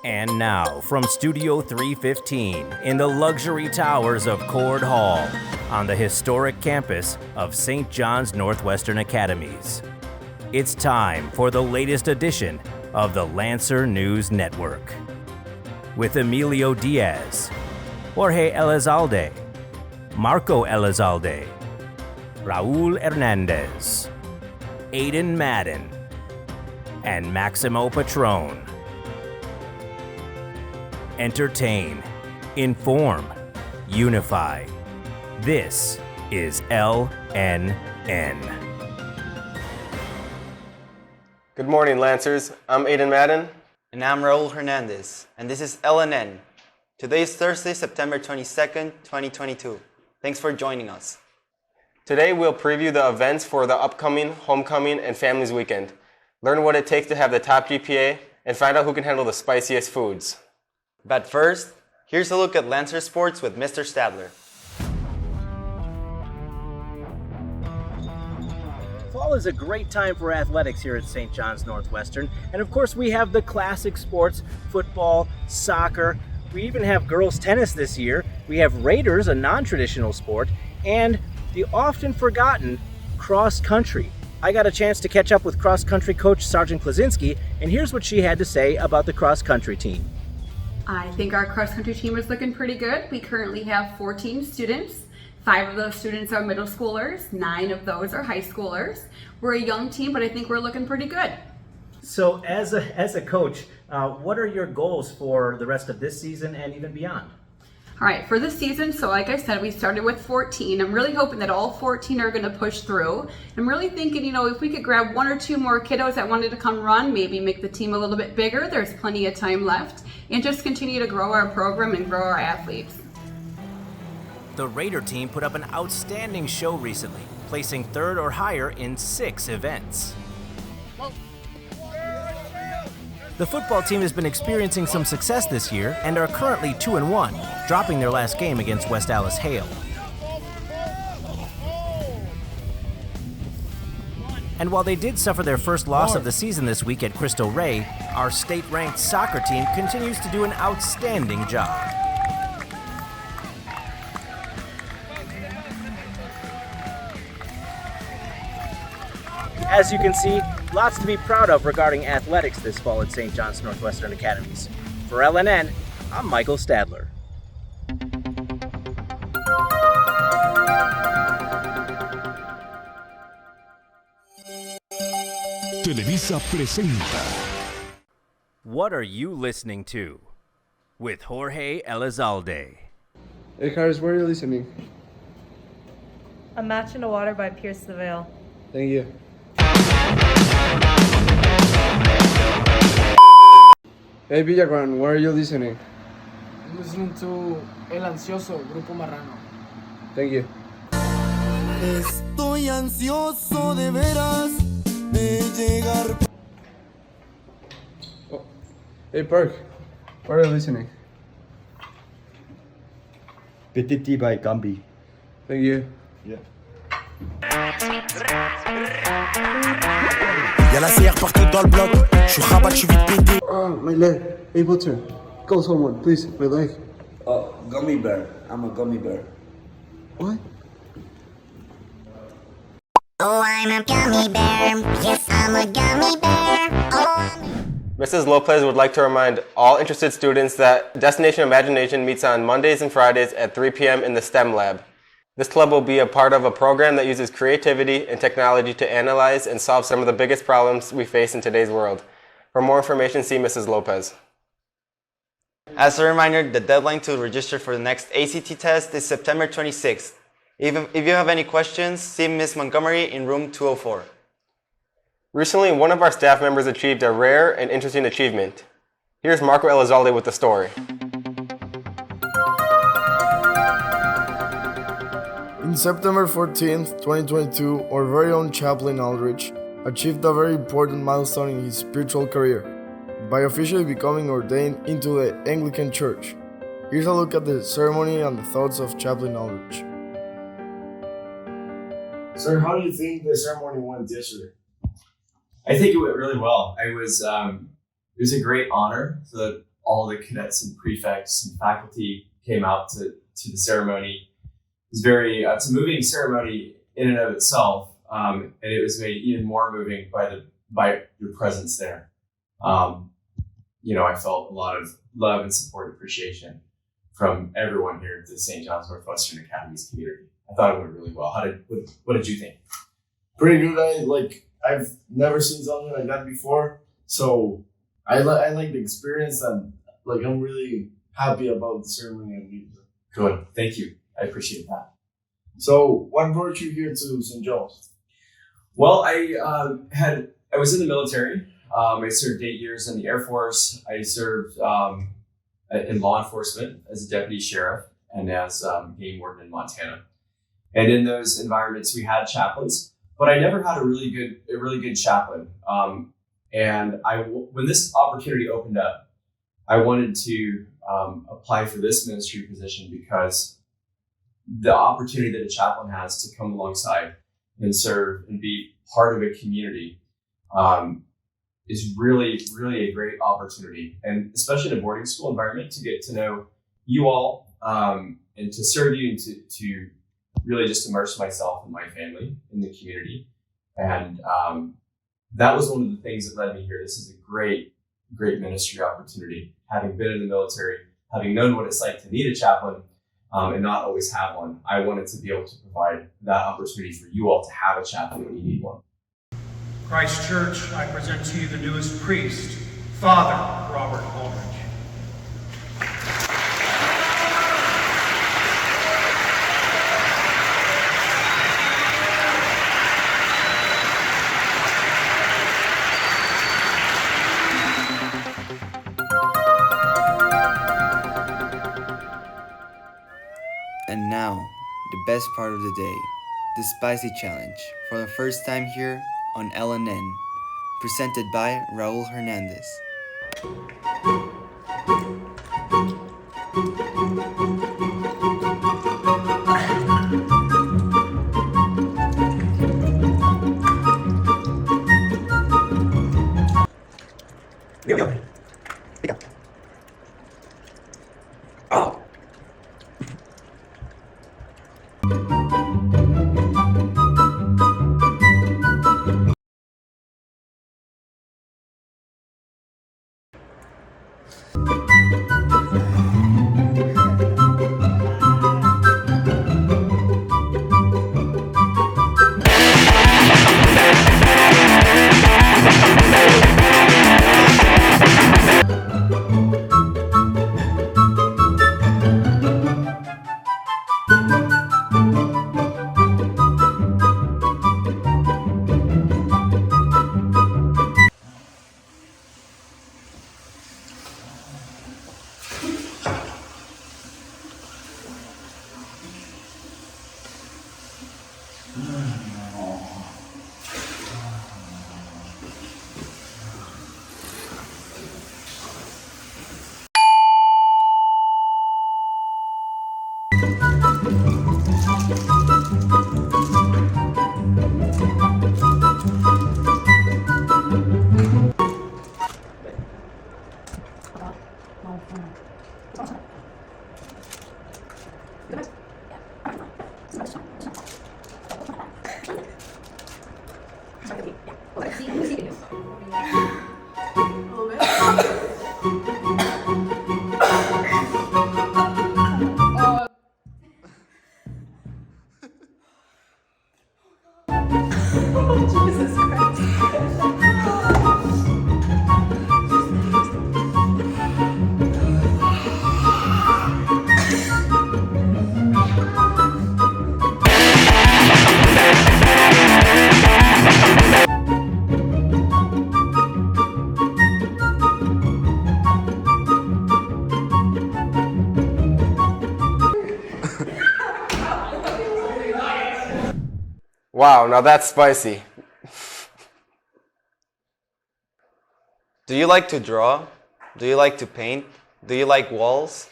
And now, from Studio 315 in the luxury towers of Cord Hall on the historic campus of St. John's Northwestern Academies, it's time for the latest edition of the Lancer News Network. With Emilio Diaz, Jorge Elizalde, Marco Elizalde, Raul Hernandez, Aiden Madden, and Maximo Patron. Entertain, inform, unify. This is LNN. Good morning, Lancers. I'm Aiden Madden. And I'm Raul Hernandez, and this is LNN. Today is Thursday, September 22nd, 2022. Thanks for joining us. Today we'll preview the events for the upcoming Homecoming and Families Weekend, learn what it takes to have the top GPA, and find out who can handle the spiciest foods. But first, here's a look at Lancer Sports with Mr. Stadler. Fall is a great time for athletics here at St. John's Northwestern. And of course, we have the classic sports, football, soccer. We even have girls tennis this year. We have Raiders, a non-traditional sport, and the often forgotten cross country. I got a chance to catch up with cross country coach Sergeant Klasinski, and here's what she had to say about the cross country team. I think our cross country team is looking pretty good. We currently have 14 students. 5 of those students are middle schoolers, 9 of those are high schoolers. We're a young team, but I think we're looking pretty good. So as a coach, what are your goals for the rest of this season and even beyond? All right, for this season, so like I said, we started with 14. I'm really hoping that all 14 are going to push through. I'm really thinking, if we could grab 1 or 2 more kiddos that wanted to come run, maybe make the team a little bit bigger. There's plenty of time left, and just continue to grow our program and grow our athletes. The Raider team put up an outstanding show recently, placing 3rd or higher in 6 events. The football team has been experiencing some success this year and are currently 2-1, dropping their last game against West Allis Hale. And while they did suffer their first loss of the season this week at Cristo Rey, our state-ranked soccer team continues to do an outstanding job. As you can see, lots to be proud of regarding athletics this fall at St. John's Northwestern Academies. For LNN, I'm Michael Stadler. Televisa presenta. What are you listening to? With Jorge Elizalde. Hey, Carlos, where are you listening? A Match in the Water by Pierce the Veil. Thank you. Hey, Villagrán, where are you listening? I'm listening to El Ansioso, Grupo Marrano. Thank you. Estoy ansioso de veras de llegar. Oh. Hey, Park, where are you listening? Petiti by Gambi. Thank you. Yeah. Y'a la CR partout dans le bloc. Je suis rabat, je suis vite pété. Oh, my leg. Hey, Butcher, call someone, please. My leg. Oh, gummy bear. I'm a gummy bear. What? Oh, I'm a gummy bear. Yes, I'm a gummy bear. Oh, Mrs. Lopez would like to remind all interested students that Destination Imagination meets on Mondays and Fridays at 3 p.m. in the STEM lab. This club will be a part of a program that uses creativity and technology to analyze and solve some of the biggest problems we face in today's world. For more information, see Mrs. Lopez. As a reminder, the deadline to register for the next ACT test is September 26th. If you have any questions, see Ms. Montgomery in room 204. Recently, one of our staff members achieved a rare and interesting achievement. Here's Marco Elizalde with the story. On September 14th, 2022, our very own Chaplain Aldrich achieved a very important milestone in his spiritual career by officially becoming ordained into the Anglican Church. Here's a look at the ceremony and the thoughts of Chaplain Aldrich. Sir, how do you think the ceremony went yesterday? I think it went really well. It was a great honor for all the cadets and prefects and faculty came out to the ceremony. It's it's a moving ceremony in and of itself, and it was made even more moving by your presence there. I felt a lot of love and support and appreciation from everyone here at the St. John's Northwestern Academy's community. I thought it went really well. What did you think? Pretty good. I've never seen something like that before, so I like the experience, and I'm really happy about the ceremony and meeting. Good, thank you. I appreciate that. So, what brought you here to St. John's? Well, I was in the military. I served 8 years in the Air Force. I served in law enforcement as a deputy sheriff and as game warden in Montana. And in those environments, we had chaplains, but I never had a really good chaplain. And when this opportunity opened up, I wanted to apply for this ministry position because the opportunity that a chaplain has to come alongside and serve and be part of a community is really, really a great opportunity. And especially in a boarding school environment, to get to know you all and to serve you and to really just immerse myself and my family in the community. And that was one of the things that led me here. This is a great, great ministry opportunity. Having been in the military, having known what it's like to need a chaplain and not always have one, I wanted to be able to provide that opportunity for you all to have a chaplain when you need one. Christ Church, I present to you the newest priest, Father Robert Ulrich. And now, the best part of the day, the Spicy Challenge, for the first time here on LNN, presented by Raul Hernandez. Jesus Christ. Wow, now that's spicy. Do you like to draw? Do you like to paint? Do you like walls?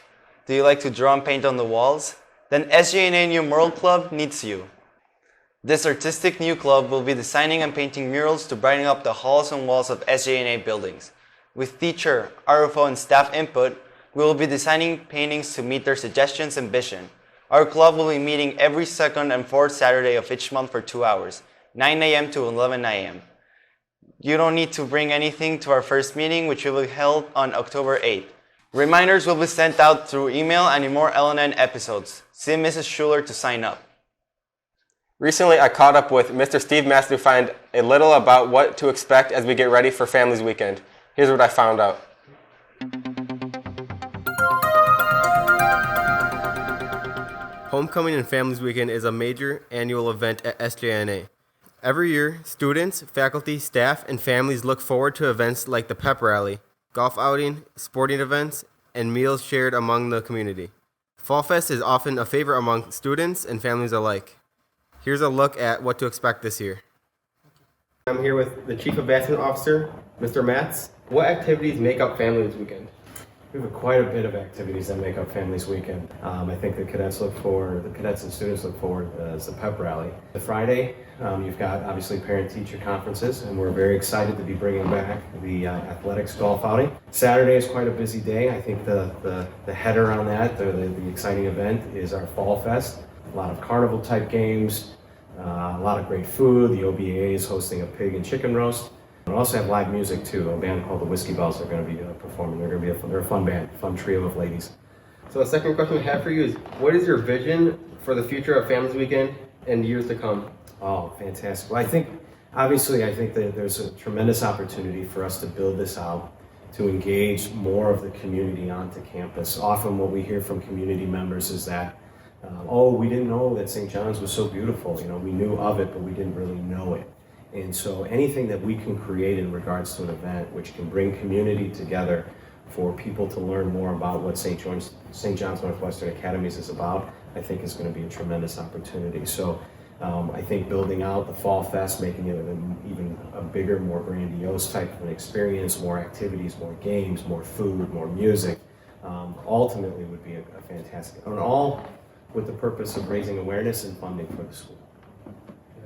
Do you like to draw and paint on the walls? Then SJNA New Mural Club needs you. This artistic new club will be designing and painting murals to brighten up the halls and walls of SJNA buildings. With teacher, RFO, and staff input, we will be designing paintings to meet their suggestions and vision. Our club will be meeting every second and fourth Saturday of each month for 2 hours, 9 a.m. to 11 a.m. You don't need to bring anything to our first meeting, which will be held on October 8th. Reminders will be sent out through email and in more LNN episodes. See Mrs. Schuler to sign up. Recently, I caught up with Mr. Steve Master to find a little about what to expect as we get ready for Families Weekend. Here's what I found out. Homecoming and Families Weekend is a major annual event at SJNA. Every year, students, faculty, staff, and families look forward to events like the pep rally, golf outing, sporting events, and meals shared among the community. Fall Fest is often a favorite among students and families alike. Here's a look at what to expect this year. I'm here with the Chief Advancement Officer, Mr. Matz. What activities make up Families Weekend? We have quite a bit of activities that make up Families Weekend. I think the cadets and students look forward as the pep rally. The Friday, you've got obviously parent-teacher conferences, and we're very excited to be bringing back the athletics golf outing. Saturday is quite a busy day. I think the header on that, the exciting event, is our Fall Fest. A lot of carnival type games, a lot of great food. The OBA is hosting a pig and chicken roast. We also have live music too. A band called the Whiskey Bells are going to be performing. They're a fun band, fun trio of ladies. So the second question I have for you is, what is your vision for the future of Families Weekend and years to come? Oh, fantastic. Well, I think that there's a tremendous opportunity for us to build this out, to engage more of the community onto campus. Often what we hear from community members is that, we didn't know that St. John's was so beautiful. You know, we knew of it, but we didn't really know it. And so anything that we can create in regards to an event which can bring community together for people to learn more about what St. John's Northwestern Academies is about, I think is going to be a tremendous opportunity. So I think building out the Fall Fest, making it even a bigger, more grandiose type of an experience, more activities, more games, more food, more music, ultimately would be a fantastic, and all with the purpose of raising awareness and funding for the school.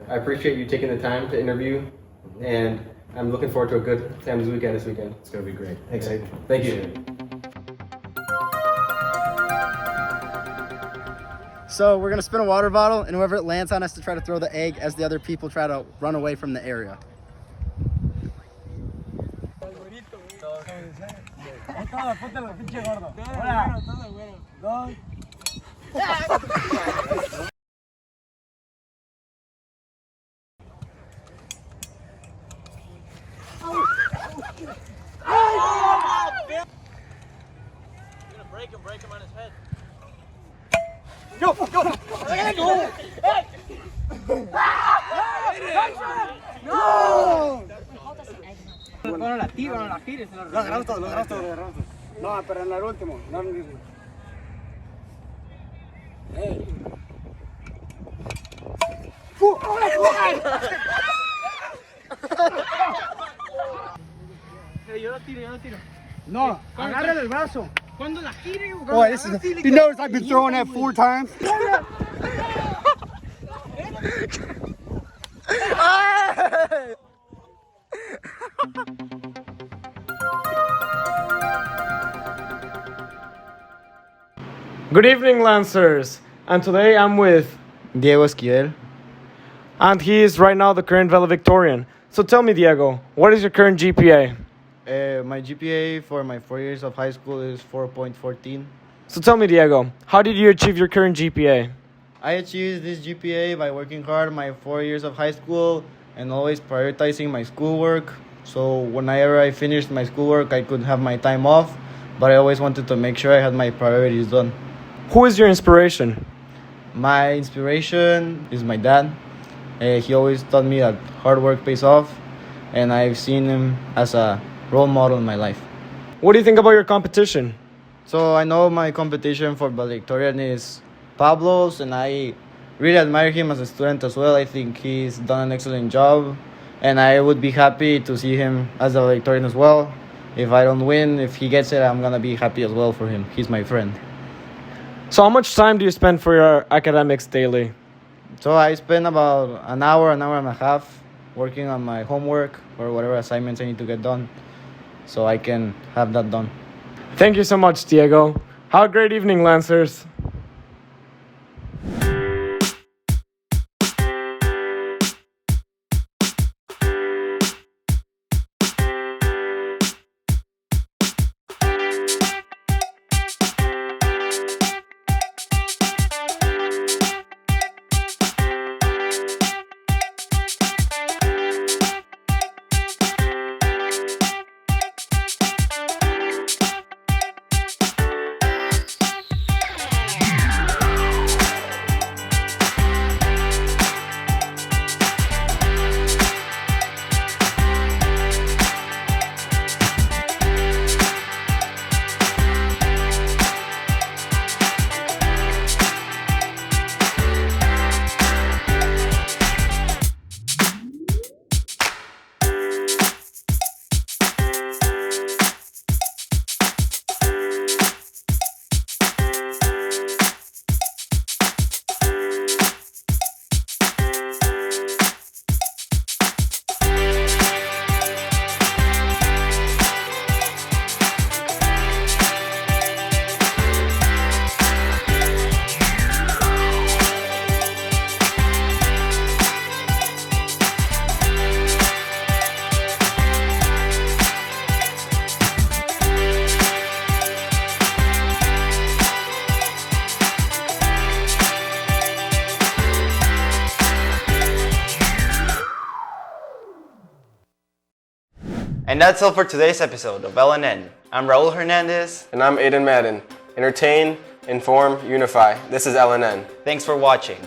I appreciate you taking the time to interview, and I'm looking forward to a good Families Weekend this weekend. It's going to be great. Thanks. Thank you. So we're going to spin a water bottle, and whoever it lands on has to try to throw the egg as the other people try to run away from the area. Break him on his head. Go! No! No la tires. Lo agarramos todo. No, pero en el último. Yo lo tiro. No, agárrale el brazo. Cuando la gire, boy, you notice I've been throwing that 4 times? Good evening, Lancers. And today I'm with Diego Esquivel. And he is right now the current valedictorian. So tell me, Diego, what is your current GPA? My GPA for my 4 years of high school is 4.14. So tell me, Diego, how did you achieve your current GPA? I achieved this GPA by working hard my 4 years of high school and always prioritizing my schoolwork. So whenever I finished my schoolwork, I could have my time off, but I always wanted to make sure I had my priorities done. Who is your inspiration? My inspiration is my dad. He always taught me that hard work pays off, and I've seen him as a role model in my life. What do you think about your competition? So I know my competition for valedictorian is Pablo's, and I really admire him as a student as well. I think he's done an excellent job, and I would be happy to see him as a valedictorian as well. If I don't win, if he gets it, I'm gonna be happy as well for him. He's my friend. So how much time do you spend for your academics daily? So I spend about an hour and a half working on my homework or whatever assignments I need to get done. so I can have that done. Thank you so much, Diego. Have a great evening, Lancers. And that's all for today's episode of LNN. I'm Raul Hernandez. And I'm Aiden Madden. Entertain, inform, unify. This is LNN. Thanks for watching.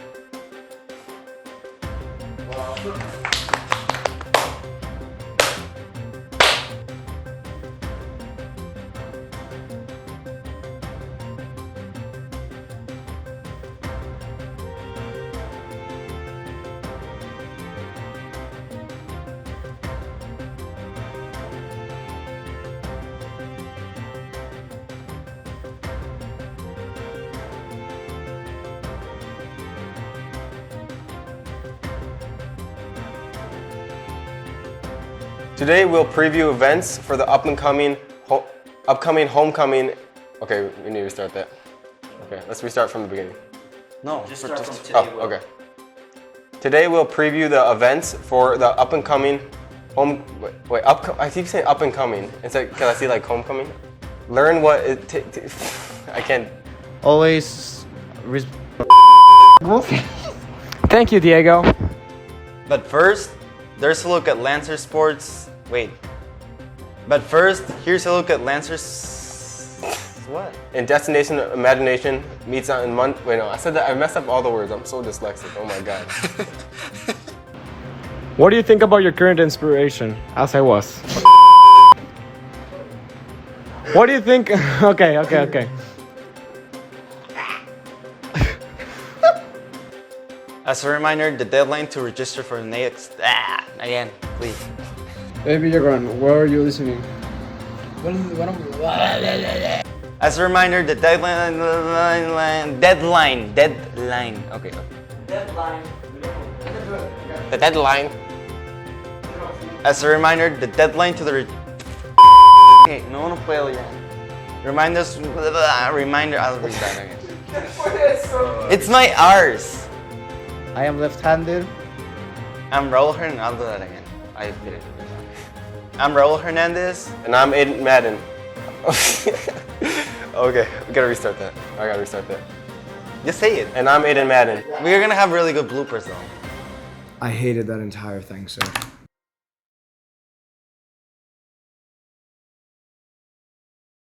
Today we'll preview events for the upcoming homecoming. Okay, we need to restart that. Okay, let's restart from the beginning. No, Just start from today. Oh, okay. Today we'll preview the events for the up-and-coming I keep saying up-and-coming. It's like, can I see like homecoming? Learn what it I can't. Always. Thank you, Diego. But first, there's a look at Lancer Sports. Wait. But first, here's a look at Lancer's. What? And Destination Imagination meets on Monday. Wait, no, I said that. I messed up all the words. I'm so dyslexic. Oh my god. What do you think about your current inspiration? As I was. What do you think? Okay. As a reminder, the deadline to register for the next. Again, please. Hey, Villagrán, where are you listening? As a reminder, the deadline. Okay. The deadline. As a reminder, the deadline to the. Okay, no puedo ya. Reminder. I'll read that again. It's my R's. I am left-handed. I'm Raul Hernandez. I'll do that again. I did it. I'm Raul Hernandez. And I'm Aiden Madden. Okay, we gotta restart that. I gotta restart that. Just say it. And I'm Aiden Madden. We're gonna have really good bloopers though. I hated that entire thing, sir.